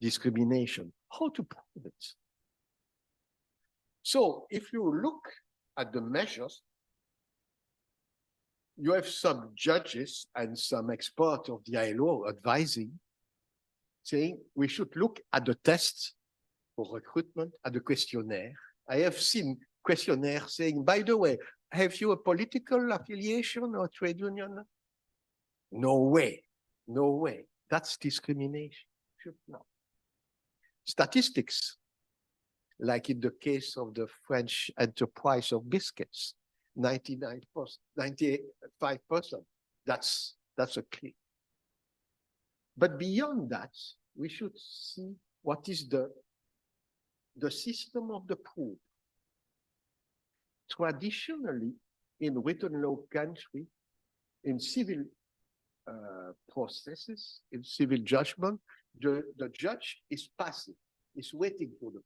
discrimination, how to prove it. So if you look at the measures, you have some judges and some experts of the ILO advising, saying we should look at the tests for recruitment, at the questionnaire. I have seen questionnaires saying, by the way, have you a political affiliation or trade union? No way, no way. That's discrimination. No. Statistics, like in the case of the French enterprise of biscuits, 95%. That's a click. But beyond that, we should see what is the system of the proof. Traditionally, in written law country, in civil processes, in civil judgment, the judge is passive, is waiting for the proof.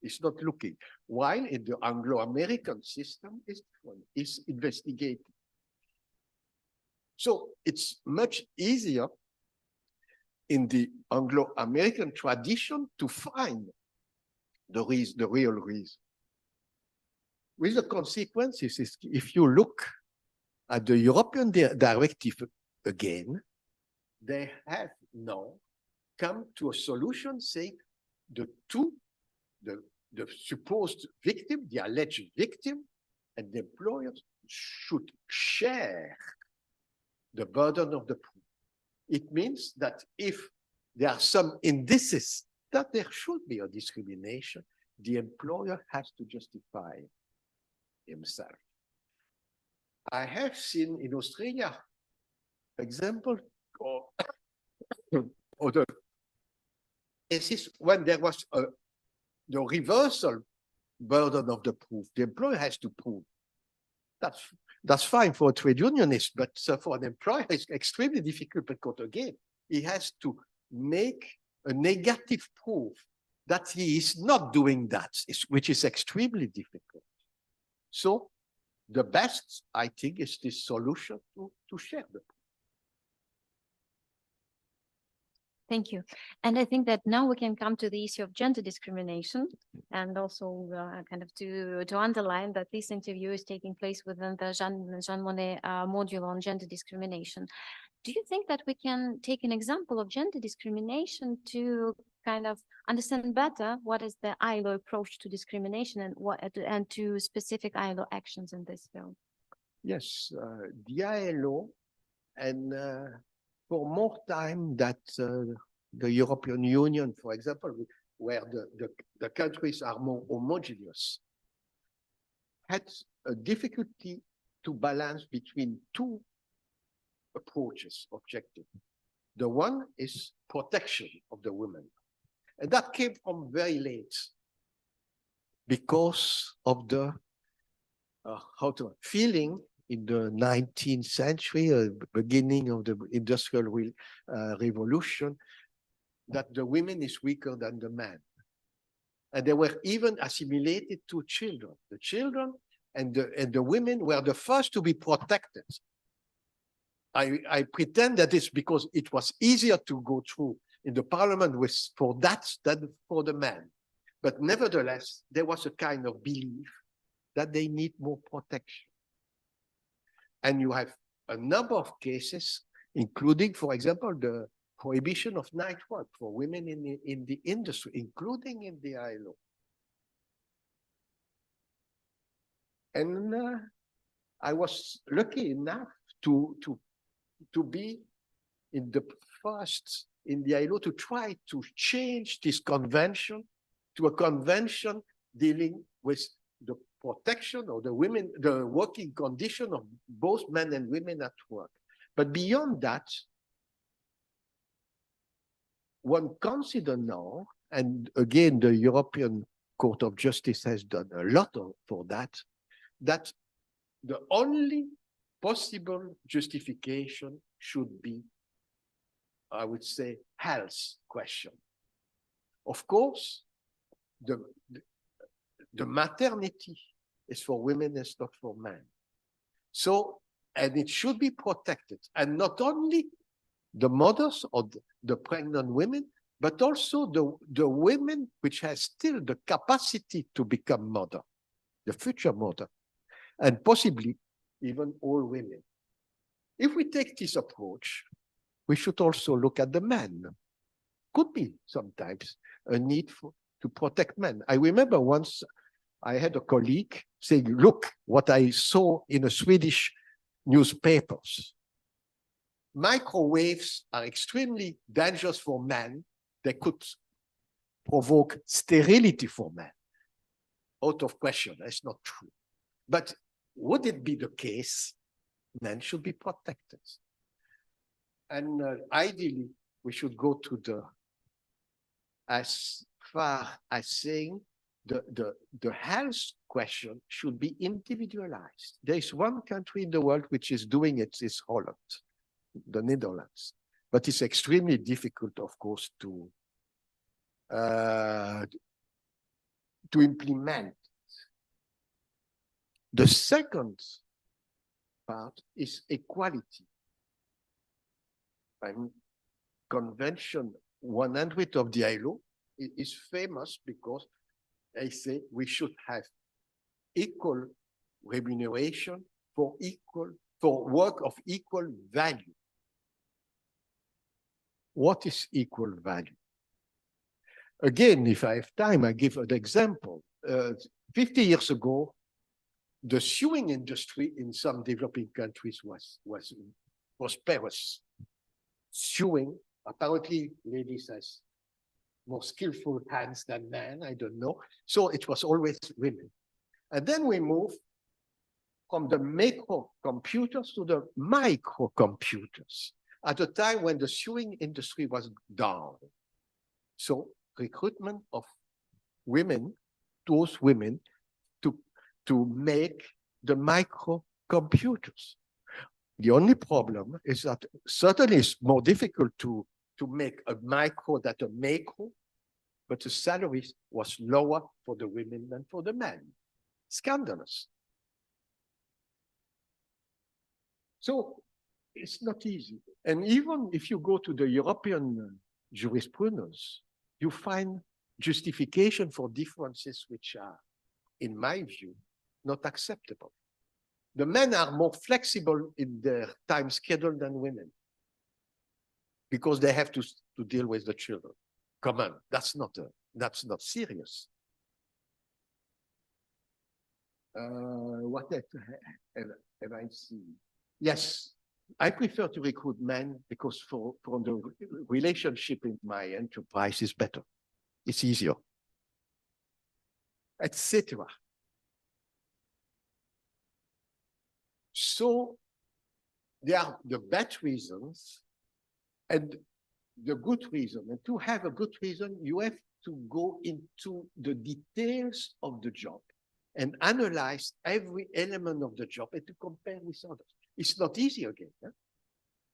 It's not looking. While in the Anglo-American system, is investigating. So it's much easier in the Anglo-American tradition to find the real reason. With the consequences, is if you look at the European directive again, they have now come to a solution saying the supposed victim, the alleged victim, and the employers should share the burden of the proof. It means that if there are some indices that there should be a discrimination, the employer has to justify himself. I have seen in Australia example or the cases when there was the reversal burden of the proof. The employer has to prove That's fine for a trade unionist, but for an employer, it's extremely difficult because again, he has to make a negative proof that he is not doing that, which is extremely difficult. So the best, I think, is this solution to share the. Thank you. And I think that now we can come to the issue of gender discrimination, and also kind of to underline that this interview is taking place within the Jean Monnet module on gender discrimination. Do you think that we can take an example of gender discrimination to kind of understand better what is the ILO approach to discrimination and to specific ILO actions in this field? Yes, the ILO, and for more time that the European Union, for example, where the countries are more homogeneous, had a difficulty to balance between two approaches, objective. The one is protection of the women. And that came from very late because of the feeling in the 19th century, beginning of the Industrial Revolution, that the women is weaker than the man. And they were even assimilated to children. The children and the women were the first to be protected. I pretend that it's because it was easier to go through in the parliament for that than for the man. But nevertheless, there was a kind of belief that they need more protection. And you have a number of cases, including, for example, the prohibition of night work for women in the industry, including in the ILO. And I was lucky enough to be in the first in the ILO to try to change this convention to a convention dealing with the protection of the women, the working condition of both men and women at work. But beyond that, one consider now, and again, the European Court of Justice has done a lot for that, that the only possible justification should be, I would say, health question. Of course, the maternity is for women, it's not for men. So, and it should be protected. And not only the mothers or the pregnant women, but also the women which has still the capacity to become mother, the future mother, and possibly even all women. If we take this approach, we should also look at the men. Could be sometimes a need to protect men. I remember once I had a colleague saying, look, what I saw in a Swedish newspapers. Microwaves are extremely dangerous for men. They could provoke sterility for men. Out of question, that's not true. But would it be the case? Men should be protected. And ideally, we should go to as far as saying the health question should be individualized. There is one country in the world which is doing it, is Holland, the Netherlands. But it's extremely difficult, of course, to implement. The second part is equality. Convention 100 of the ILO is famous because they say we should have equal remuneration for work of equal value. What is equal value? Again, if I have time, I give an example. 50 years ago, the sewing industry in some developing countries was prosperous. Sewing, apparently ladies has more skillful hands than men, I don't know. So it was always women. And then we moved from the macro computers to the microcomputers at a time when the sewing industry was down. So recruitment of women, those women, to make the micro computers. The only problem is that certainly it's more difficult to make a micro than a macro, but the salary was lower for the women than for the men. Scandalous. So it's not easy. And even if you go to the European jurisprudence, you find justification for differences which are, in my view, not acceptable. The men are more flexible in their time schedule than women because they have to deal with the children. Come on, that's not serious. What have I seen? Yes, I prefer to recruit men because from the relationship in my enterprise is better. It's easier, etc. So there are the bad reasons and the good reason. And to have a good reason, you have to go into the details of the job and analyze every element of the job and to compare with others. It's not easy again,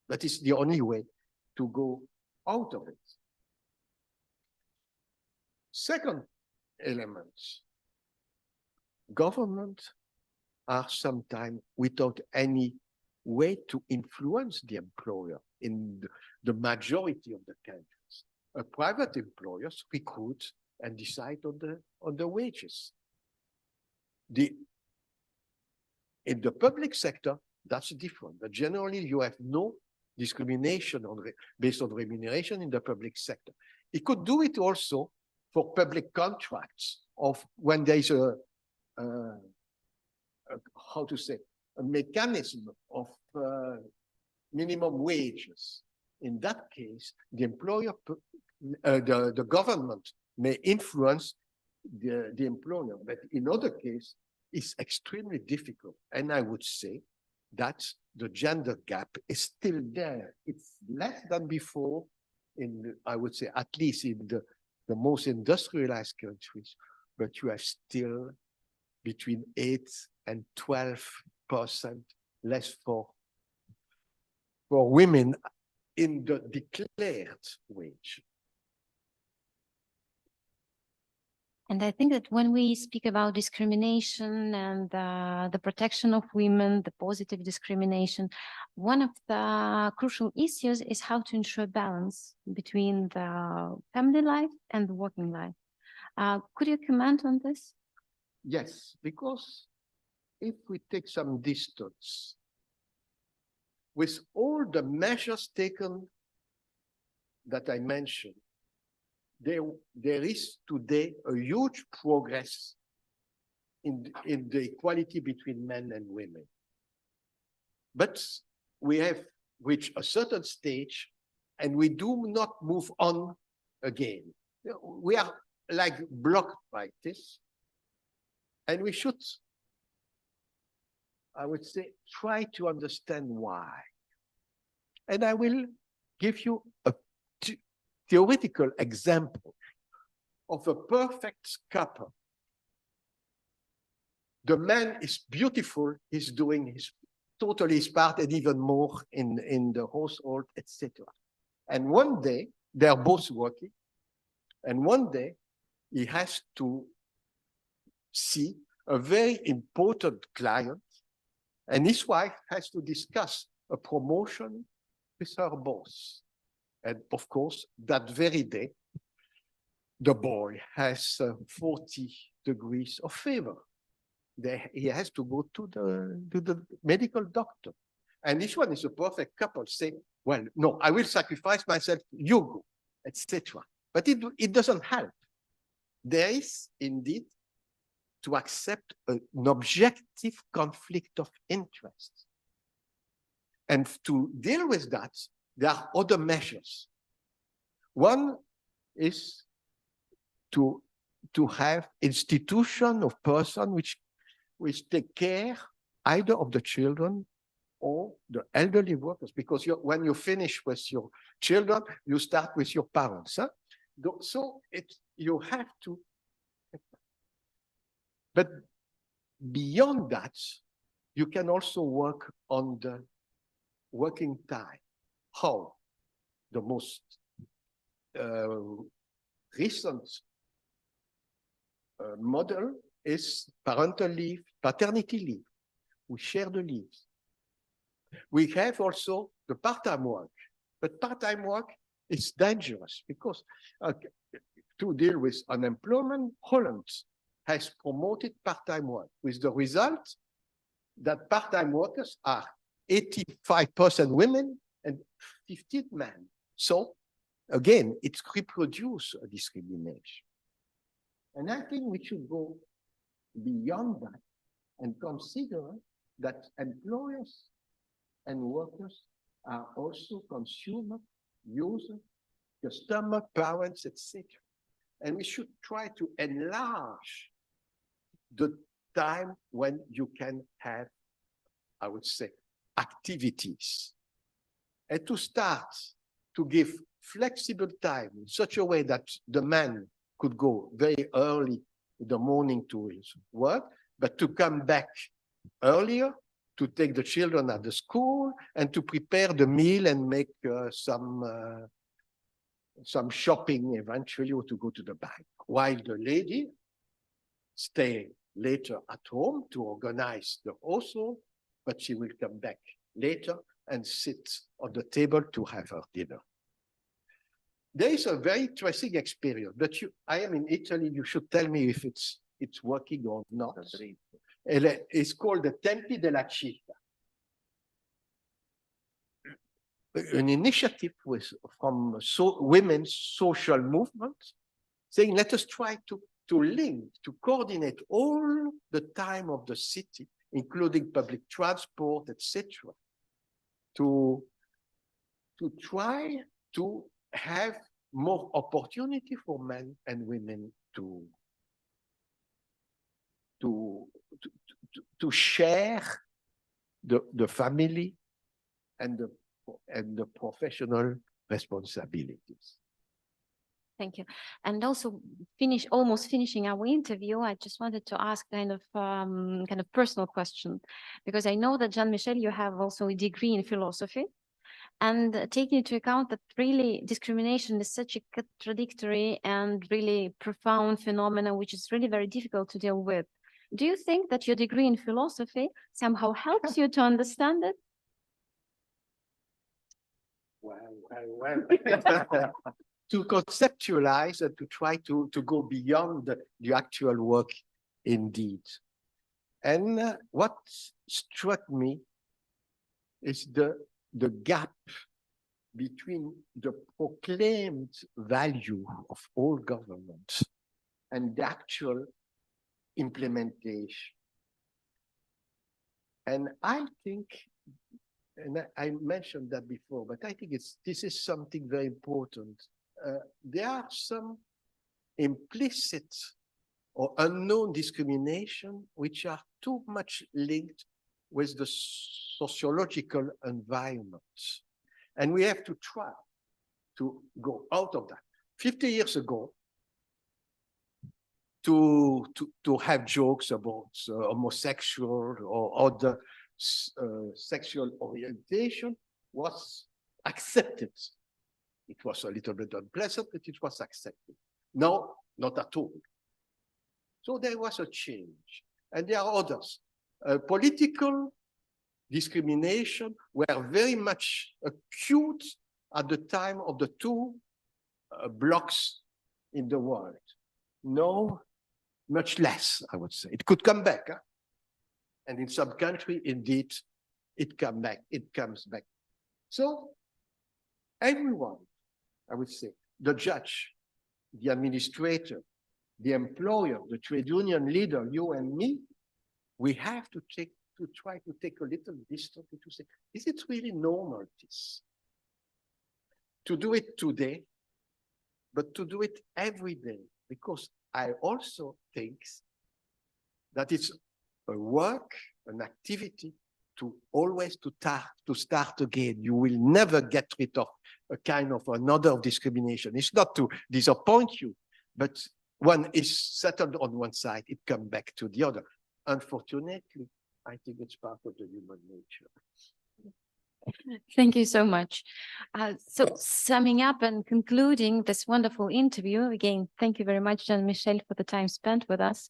but it's the only way to go out of it. Second element, government are sometimes without any way to influence the employer in the majority of the countries. A private employers recruit and decide on the wages. In the public sector, that's different. But generally, you have no discrimination based on remuneration in the public sector. It could do it also for public contracts of when there is how to say, a mechanism of minimum wages. In that case, the employer, the government may influence the employer, but in other cases, it's extremely difficult. And I would say that the gender gap is still there. It's less than before I would say, at least in the most industrialized countries, but you have still between 8 and 12% less for women in the declared wage. And I think that when we speak about discrimination and the protection of women, the positive discrimination, one of the crucial issues is how to ensure balance between the family life and the working life. Could you comment on this? Yes, because if we take some distance, with all the measures taken that I mentioned, there is today a huge progress in the equality between men and women. But we have reached a certain stage and we do not move on again. We are like blocked by this. And we should, I would say, try to understand why. And I will give you a theoretical example of a perfect couple. The man is beautiful, he's doing totally his part and even more in the household, etc. And one day, they are both working, and one day he has to see a very important client, and his wife has to discuss a promotion with her boss. And of course, that very day, the boy has 40 degrees of fever. He has to go to the medical doctor. And this one is a perfect couple, say, well, no, I will sacrifice myself, you go, etc. But it doesn't help. There is indeed to accept an objective conflict of interest. And to deal with that, there are other measures. One is to have institution of person which take care either of the children or the elderly workers, because when you finish with your children, you start with your parents. Huh? So you have to. But beyond that, you can also work on the working time. How? The most recent model is parental leave, paternity leave. We share the leaves. We have also the part-time work, but part-time work is dangerous because to deal with unemployment, Holland has promoted part-time work with the result that part-time workers are 85% women and 15% men. So again, it's reproduce a discrimination. And I think we should go beyond that and consider that employers and workers are also consumers, users, customers, parents, etc. And we should try to enlarge the time when you can have, I would say, activities. And to start to give flexible time in such a way that the man could go very early in the morning to his work, but to come back earlier to take the children at the school and to prepare the meal and make some shopping eventually, or to go to the bank, while the lady stay later at home to organize the household, but she will come back later and sit on the table to have her dinner. There is a very interesting experience, but I am in Italy, you should tell me if it's working or not. It's called the Tempi della Città. An initiative from women's social movement saying, let us try to link, to coordinate all the time of the city, including public transport, etc., to try to have more opportunity for men and women to share the family and the professional responsibilities. Thank you. And also almost finishing our interview, I just wanted to ask kind of personal question, because I know that Jean-Michel, you have also a degree in philosophy, and taking into account that really discrimination is such a contradictory and really profound phenomenon, which is really very difficult to deal with. Do you think that your degree in philosophy somehow helps you to understand it? Well. To conceptualize and to try to go beyond the actual work indeed. And what struck me is the gap between the proclaimed value of all governments and the actual implementation. And I think, and I mentioned that before, but I think this is something very important. There are some implicit or unknown discrimination which are too much linked with the sociological environment. And we have to try to go out of that. 50 years ago, to have jokes about homosexual or other sexual orientation was accepted. It was a little bit unpleasant, but it was accepted. No, not at all. So there was a change. And there are others. Political discrimination were very much acute at the time of the two blocks in the world. No, much less, I would say. It could come back. Huh? And in some country, indeed, it comes back. So everyone, I would say, the judge, the administrator, the employer, the trade union leader, you and me, we have to try to take a little distance to say, is it really normal this? To do it today, but to do it every day, because I also think that it's a work, an activity to always to start again. You will never get rid of a kind of another discrimination. It's not to disappoint you, but one is settled on one side, it comes back to the other. Unfortunately, I think it's part of the human nature. Thank you so much. So summing up and concluding this wonderful interview, again, thank you very much, Jean-Michel, for the time spent with us.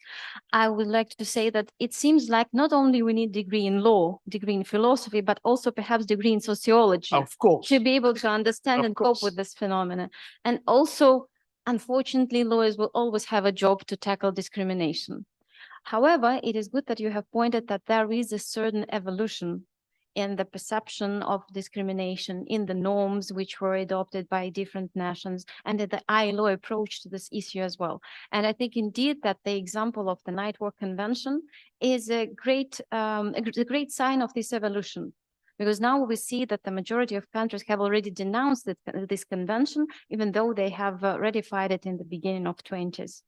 I would like to say that it seems like not only we need degree in law, degree in philosophy, but also perhaps degree in sociology Of course. to be able to understand Of and cope with course. this phenomenon. And also, unfortunately, lawyers will always have a job to tackle discrimination. However, it is good that you have pointed that there is a certain evolution in the perception of discrimination, in the norms which were adopted by different nations, and in the ILO approach to this issue as well. And I think indeed that the example of the Night Work Convention is a great sign of this evolution. Because now we see that the majority of countries have already denounced this convention, even though they have ratified it in the beginning of 20s.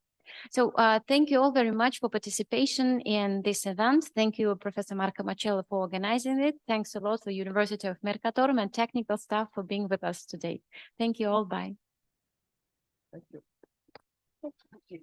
So thank you all very much for participation in this event. Thank you, Professor Marco Macello, for organizing it. Thanks a lot to the University of Mercatorum and technical staff for being with us today. Thank you all. Bye. Thank you.